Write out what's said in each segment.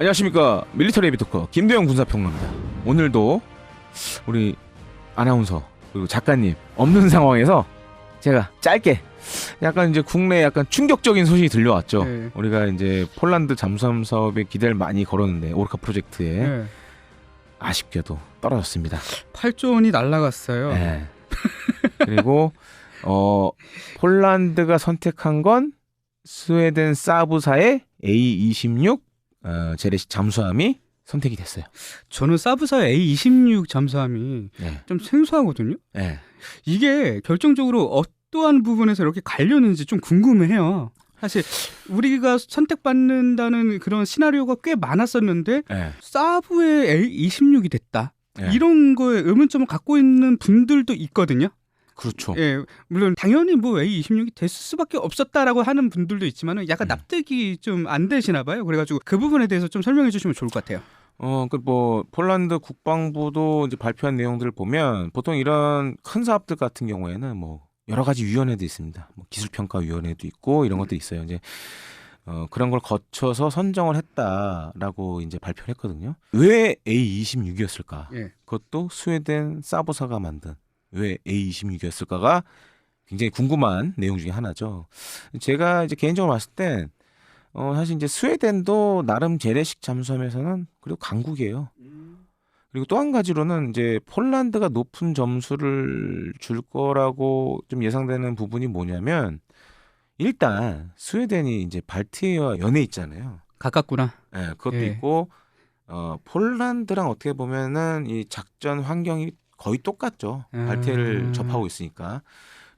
안녕하십니까. 밀리터리 헤비토커 김대영 군사평론입니다. 오늘도 우리 아나운서 그리고 작가님 없는 상황에서 제가 짧게 약간 이제 국내에 약간 충격적인 소식이 들려왔죠. 네. 우리가 이제 폴란드 잠수함 사업에 기대를 많이 걸었는데 오르카 프로젝트에 네. 아쉽게도 떨어졌습니다. 8조 원이 날라갔어요. 네. 그리고 폴란드가 선택한 건 스웨덴 사부사의 A26 재래식 잠수함이 선택이 됐어요. 저는 사부사 A26 잠수함이 네. 좀 생소하거든요. 네. 이게 결정적으로 어떠한 부분에서 이렇게 갈렸는지 좀 궁금해요. 사실 우리가 선택받는다는 그런 시나리오가 꽤 많았었는데 네. 사부의 A26이 됐다. 네. 이런 거에 의문점을 갖고 있는 분들도 있거든요. 그렇죠. 예, 물론 당연히 뭐 A26이 됐을 수밖에 없었다라고 하는 분들도 있지만은 약간 납득이 좀 안 되시나 봐요. 그래가지고 그 부분에 대해서 좀 설명해 주시면 좋을 것 같아요. 뭐 폴란드 국방부도 이제 발표한 내용들을 보면 보통 이런 큰 사업들 같은 경우에는 뭐 여러 가지 위원회도 있습니다. 뭐 기술평가위원회도 있고 이런 것들이 있어요. 이제 그런 걸 거쳐서 선정을 했다라고 이제 발표를 했거든요. 왜 A26이었을까? 예. 그것도 스웨덴 사부사가 만든 왜 A26이었을까가 굉장히 궁금한 내용 중에 하나죠. 제가 이제 개인적으로 봤을 땐 사실 이제 스웨덴도 나름 재래식 잠수함에서는 그리고 강국이에요. 그리고 또 한 가지로는 이제 폴란드가 높은 점수를 줄 거라고 좀 예상되는 부분이 뭐냐면 일단 스웨덴이 이제 발트해와 연해 있잖아요. 가깝구나. 네, 그것도 예. 있고 폴란드랑 어떻게 보면은 이 작전 환경이 거의 똑같죠. 발트해를 접하고 있으니까.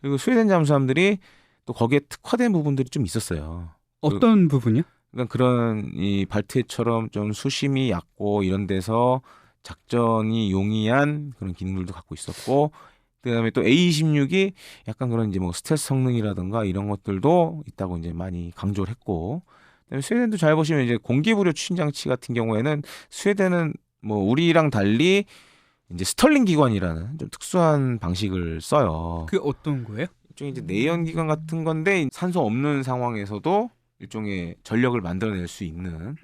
그리고 스웨덴 잠수함들이 또 거기에 특화된 부분들이 좀 있었어요. 어떤 부분이요? 그러니까 그런 이 발트해처럼 좀 수심이 얕고 이런 데서 작전이 용이한 그런 기능들도 갖고 있었고, 그다음에 또 A26이 약간 그런 이제 뭐 스텔스 성능이라든가 이런 것들도 있다고 이제 많이 강조를 했고, 그다음에 스웨덴도 잘 보시면 이제 공기부료 추진 장치 같은 경우에는 스웨덴은 뭐 우리랑 달리 이제 스털링 기관이라는 좀 특수한 방식을 써요. 그 어떤 거예요? 일종의 이제 내연 기관 같은 건데 산소 없는 상황에서도 일종의 전력을 만들어낼 수 있는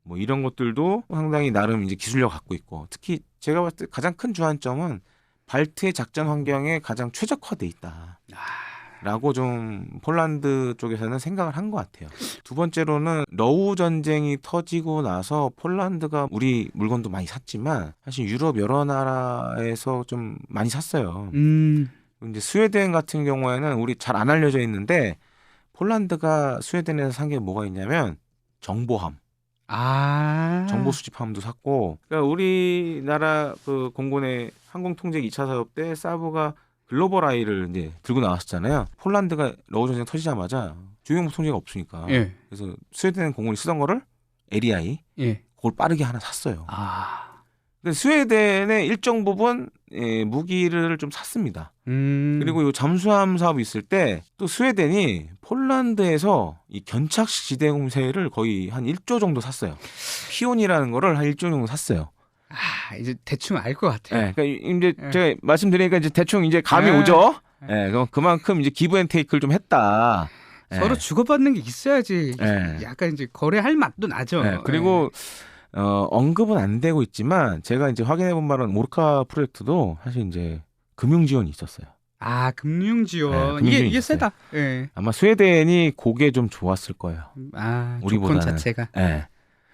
뭐 이런 것들도 상당히 나름 이제 기술력 갖고 있고, 특히 제가 봤을 때 가장 큰 주안점은 발트해 작전 환경에 가장 최적화돼 있다라고 좀 폴란드 쪽에서는 생각을 한 것 같아요. 두 번째로는 러우 전쟁이 터지고 나서 폴란드가 우리 물건도 많이 샀지만 사실 유럽 여러 나라에서 좀 많이 샀어요. 이제 스웨덴 같은 경우에는 우리 잘 안 알려져 있는데 폴란드가 스웨덴에서 산 게 뭐가 있냐면 정보함. 정보 수집함도 샀고, 그러니까 우리나라 그 공군의 항공통제 2차 사업 때 사브가 글로벌 아이를 이제 들고 나왔었잖아요. 폴란드가 러우 전쟁 터지자마자 주요용무 통제가 없으니까. 예. 그래서 스웨덴 공군이 쓰던 거를 LEI 예. 그걸 빠르게 하나 샀어요. 근데 스웨덴의 일정 부분 무기를 좀 샀습니다. 그리고 이 잠수함 사업이 있을 때 또 스웨덴이 폴란드에서 이 견착식 지대공세를 거의 한 1조 정도 샀어요. 피온이라는 거를 한 1조 정도 샀어요. 이제 대충 알 것 같아요. 그러니까 이제 제가 말씀드리니까 이제 대충 이제 감이 오죠. 그럼 그만큼 이제 기브 앤 테이크를 좀 했다. 서로 주고받는 게 있어야지. 약간 이제 거래할 맛도 나죠. 그리고 언급은 안 되고 있지만 제가 이제 확인해 본 바로는 오르카 프로젝트도 사실 이제 금융 지원이 있었어요. 금융 지원. 금융 지원이 이게 있었어요. 세다. 예. 아마 스웨덴이 그게 좀 좋았을 거예요. 우리보다는. 조건 자체가.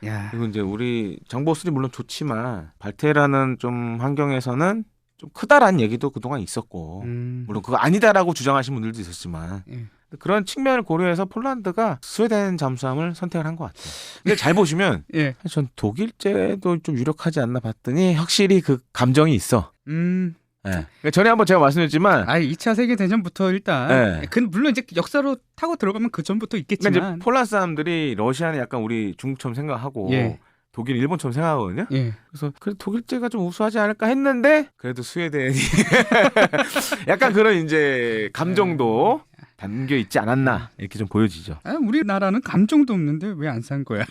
야. 그리고 이제 우리 정보 수립 물론 좋지만 발트해라는 좀 환경에서는 좀 크다라는 얘기도 그동안 있었고, 물론 그거 아니다라고 주장하시는 분들도 있었지만 그런 측면을 고려해서 폴란드가 스웨덴 잠수함을 선택을 한 것 같아요. 근데 잘 보시면 전 독일제도 좀 유력하지 않나 봤더니 확실히 그 감정이 있어. 그러니까 전에 한번 제가 말씀드렸지만 2차 세계대전부터 일단 물론 이제 역사로 타고 들어가면 그 전부터 있겠지만, 그러니까 이제 폴란드 사람들이 러시아는 약간 우리 중국처럼 생각하고 독일, 일본처럼 생각하거든요. 그래서 그래도 독일제가 좀 우수하지 않을까 했는데 그래도 스웨덴이 약간 그런 이제 감정도 담겨 있지 않았나 이렇게 좀 보여지죠. 우리나라는 감정도 없는데 왜 안 산 거야?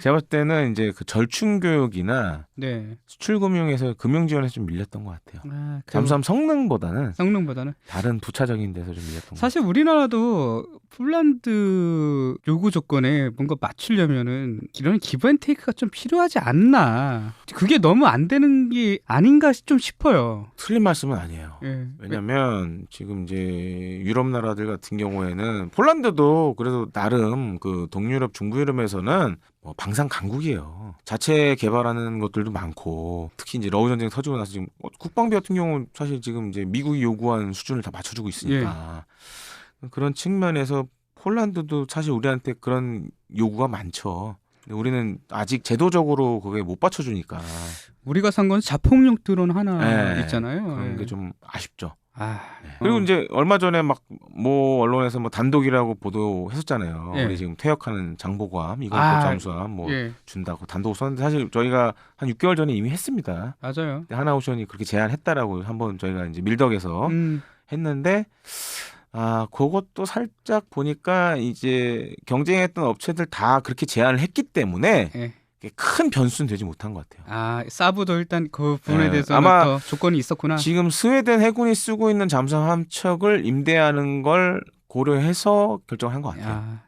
제가 봤을 때는 이제 그 절충 교육이나 네. 수출 금융에서 금융 지원에서 좀 밀렸던 것 같아요. 잠수함 성능보다는 성능보다는 다른 부차적인 데서 좀 밀렸던 것 같아요. 사실 우리나라도 폴란드 요구 조건에 뭔가 맞추려면은 이런 기브앤테이크가 좀 필요하지 않나. 그게 너무 안 되는 게 아닌가 좀 싶어요. 틀린 말씀은 아니에요. 예. 왜냐면 지금 이제 유럽 나라들 같은 경우에는 폴란드도 그래도 나름 그 동유럽 중부유럽에서는 뭐 방산 강국이에요. 자체 개발하는 것들도 많고 특히 이제 러우 전쟁 터지고 나서 지금 국방비 같은 경우는 사실 지금 이제 미국이 요구한 수준을 다 맞춰주고 있으니까 그런 측면에서 폴란드도 사실 우리한테 그런 요구가 많죠. 근데 우리는 아직 제도적으로 그게 못 받쳐주니까 우리가 산 건 자폭력 드론 하나 네, 있잖아요. 그런 예. 게 좀 아쉽죠. 아. 그리고 이제 얼마 전에 막 뭐 언론에서 뭐 단독이라고 보도했었잖아요. 예. 우리 지금 퇴역하는 장보고함, 이건 아, 또 잠수함 뭐 예. 준다고 단독 썼는데 사실 저희가 한 6개월 전에 이미 했습니다. 맞아요. 근데 하나오션이 그렇게 제안했다라고 한번 저희가 이제 밀덕에서 했는데 그것도 살짝 보니까 이제 경쟁했던 업체들 다 그렇게 제안을 했기 때문에 예. 큰 변수는 되지 못한 것 같아요. 아, 사브도 일단 그 부분에 예, 대해서는 아마 더 조건이 있었구나. 지금 스웨덴 해군이 쓰고 있는 잠수함 한 척을 임대하는 걸 고려해서 결정한 것 같아요. 야,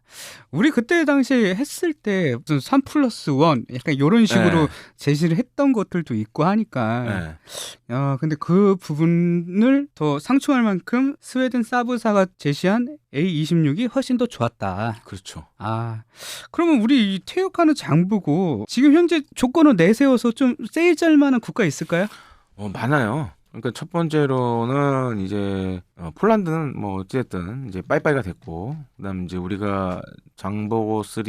우리 그때 당시에 했을 때 무슨 3+1 약간 이런 식으로 네. 제시를 했던 것들도 있고 하니까 네. 야, 근데 그 부분을 더 상충할 만큼 스웨덴 사브사가 제시한 A26이 훨씬 더 좋았다. 그렇죠. 아, 그러면 우리 이 퇴역하는 장보고 지금 현재 조건을 내세워서 좀 세이잘 만한 국가 있을까요? 많아요. 그러니까 첫 번째로는 이제 폴란드는 뭐 어쨌든 이제 빠이빠이가 됐고, 그다음 이제 우리가 장보고 3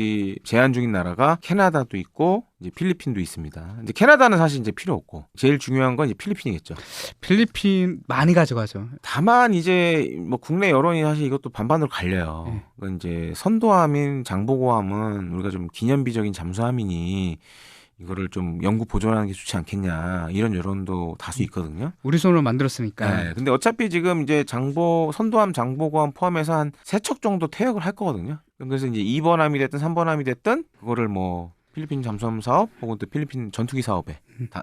제한 중인 나라가 캐나다도 있고 이제 필리핀도 있습니다. 이제 캐나다는 사실 이제 필요 없고 제일 중요한 건 이제 필리핀이겠죠. 필리핀 많이 가져가죠. 다만 이제 뭐 국내 여론이 사실 이것도 반반으로 갈려요. 네. 그건 이제 선도함인 장보고함은 우리가 좀 기념비적인 잠수함이니 이거를 좀 영구 보존하는 게 좋지 않겠냐 이런 여론도 다수 있거든요. 우리 손으로 만들었으니까. 네, 근데 어차피 지금 이제 선도함, 장보고함 포함해서 한 3척 정도 퇴역을 할 거거든요. 그래서 이제 2번함이 됐든 3번함이 됐든 그거를 뭐 필리핀 잠수함 사업 혹은 또 필리핀 전투기 사업에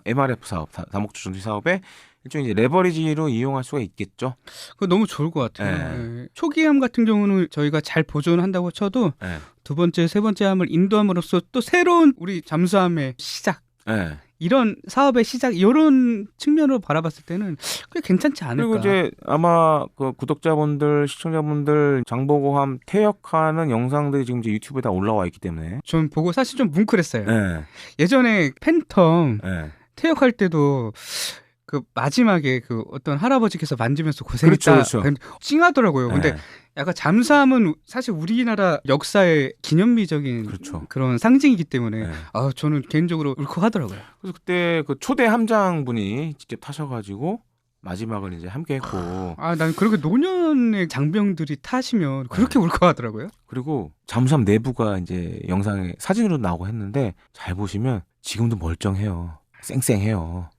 MRF 사업, 다목적 전투기 사업에 일종의 이제 레버리지로 이용할 수가 있겠죠. 그거 너무 좋을 것 같아요. 네. 예. 초기함 같은 경우는 저희가 잘 보존한다고 쳐도 네. 두 번째, 세 번째 함을 인도함으로써 또 새로운 우리 잠수함의 시작, 네. 이런 사업의 시작, 이런 측면으로 바라봤을 때는 꽤 괜찮지 않을까. 그리고 이제 아마 그 구독자분들, 시청자분들 장보고함 퇴역하는 영상들이 지금 이제 유튜브에 다 올라와 있기 때문에. 좀 보고 사실 좀 뭉클했어요. 네. 예전에 팬텀 네. 퇴역할 때도 그 마지막에 그 어떤 할아버지께서 만지면서 고생했다. 그렇죠. 찡하더라고요. 근데 네. 약간 잠수함은 사실 우리나라 역사의 기념비적인 그렇죠. 그런 상징이기 때문에 네. 저는 개인적으로 울컥하더라고요. 그래서 그때 그 초대 함장분이 직접 타셔가지고 마지막을 이제 함께 했고 난 그렇게 노년의 장병들이 타시면 그렇게 울컥하더라고요. 그리고 잠수함 내부가 이제 영상에 사진으로 나오고 했는데 잘 보시면 지금도 멀쩡해요. 쌩쌩해요.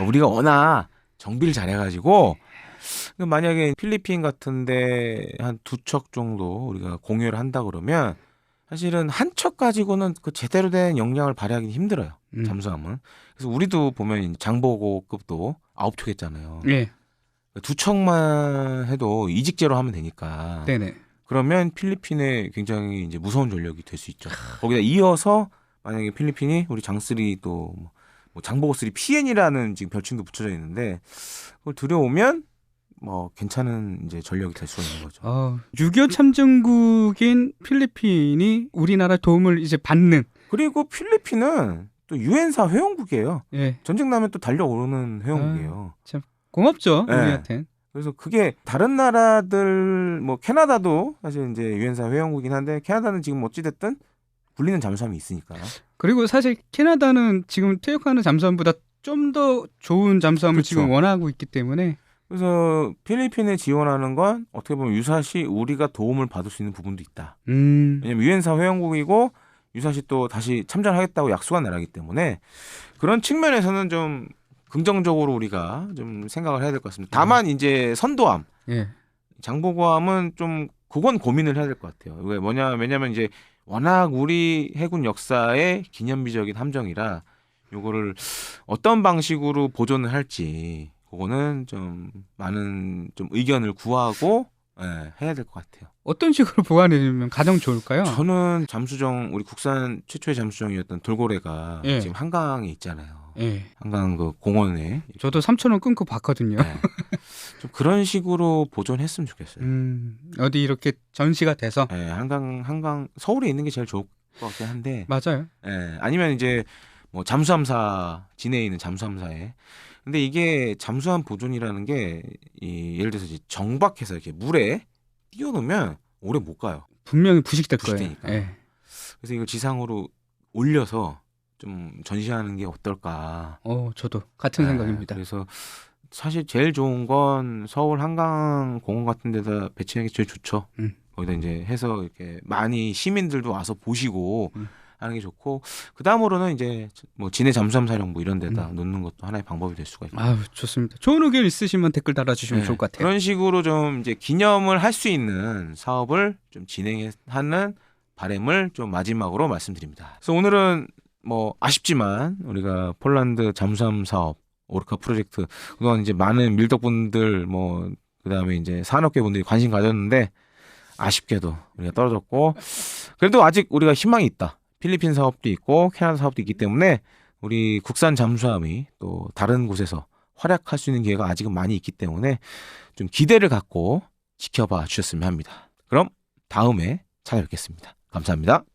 우리가 워낙 정비를 잘해가지고 만약에 필리핀 같은데 한 2척 정도 우리가 공유를 한다 그러면 사실은 한 척 가지고는 그 제대로 된 역량을 발휘하기 힘들어요. 잠수함은. 그래서 우리도 보면 장보고급도 9척 했잖아요. 네. 2척만 해도 이직제로 하면 되니까. 네네. 그러면 필리핀에 굉장히 이제 무서운 전력이 될 수 있죠. 거기다 이어서 만약에 필리핀이 우리 장쓰리 또 뭐 장보고 3 PN이라는 지금 별칭도 붙여져 있는데 그걸 들여오면 뭐 괜찮은 이제 전력이 될 수가 있는 거죠. 6.25 참전국인 필리핀이 우리나라 도움을 이제 받는. 그리고 필리핀은 또 유엔사 회원국이에요. 예. 전쟁 나면 또 달려오르는 회원국이에요. 참 고맙죠. 네. 우리한텐. 그래서 그게 다른 나라들 뭐 캐나다도 사실 이제 유엔사 회원국이긴 한데 캐나다는 지금 어찌됐든 굴리는 잠수함이 있으니까. 그리고 사실 캐나다는 지금 퇴역하는 잠수함보다 좀 더 좋은 잠수함을 그렇죠. 지금 원하고 있기 때문에. 그래서 필리핀에 지원하는 건 어떻게 보면 유사시 우리가 도움을 받을 수 있는 부분도 있다. 왜냐면 유엔사 회원국이고 유사시 또 다시 참전하겠다고 약속한 나라이기 때문에 그런 측면에서는 좀 긍정적으로 우리가 좀 생각을 해야 될 것 같습니다. 다만 이제 선도함, 예. 장보고함은 좀 그건 고민을 해야 될 것 같아요. 왜 왜냐면 이제 워낙 우리 해군 역사의 기념비적인 함정이라 요거를 어떤 방식으로 보존을 할지 그거는 좀 많은 좀 의견을 구하고 해야 될 것 같아요. 어떤 식으로 보관해주면 가장 좋을까요? 저는 잠수정 우리 국산 최초의 잠수정이었던 돌고래가 예. 지금 한강에 있잖아요. 예. 한강 그 공원에 저도 3,000원 끊고 봤거든요. 네. 좀 그런 식으로 보존했으면 좋겠어요. 어디 이렇게 전시가 돼서. 예, 한강 서울에 있는 게 제일 좋을 것 같긴 한데, 맞아요. 예, 아니면 이제 뭐 잠수함사 진해에 있는 잠수함사에. 근데 이게 잠수함 보존이라는 게 예를 들어서 이제 정박해서 이렇게 물에 띄워놓으면 오래 못 가요. 분명히 부식될 거예요. 부식되니까. 예. 그래서 이걸 지상으로 올려서 좀 전시하는 게 어떨까. 저도 같은 예, 생각입니다. 그래서 사실 제일 좋은 건 서울 한강 공원 같은 데다 배치하는 게 제일 좋죠. 거기다 이제 해서 이렇게 많이 시민들도 와서 보시고 하는 게 좋고, 그 다음으로는 이제 뭐 진해 잠수함 사령부 이런 데다 놓는 것도 하나의 방법이 될 수가 있고. 아유, 좋습니다. 좋은 의견 있으시면 댓글 달아주시면 네, 좋을 것 같아요. 그런 식으로 좀 이제 기념을 할 수 있는 사업을 좀 진행하는 바람을 좀 마지막으로 말씀드립니다. 그래서 오늘은 뭐 아쉽지만 우리가 폴란드 잠수함 사업 오르카 프로젝트 그동안 이제 많은 밀덕분들 뭐 그다음에 이제 산업계 분들이 관심 가졌는데 아쉽게도 우리가 떨어졌고, 그래도 아직 우리가 희망이 있다. 필리핀 사업도 있고 캐나다 사업도 있기 때문에 우리 국산 잠수함이 또 다른 곳에서 활약할 수 있는 기회가 아직은 많이 있기 때문에 좀 기대를 갖고 지켜봐 주셨으면 합니다. 그럼 다음에 찾아뵙겠습니다. 감사합니다.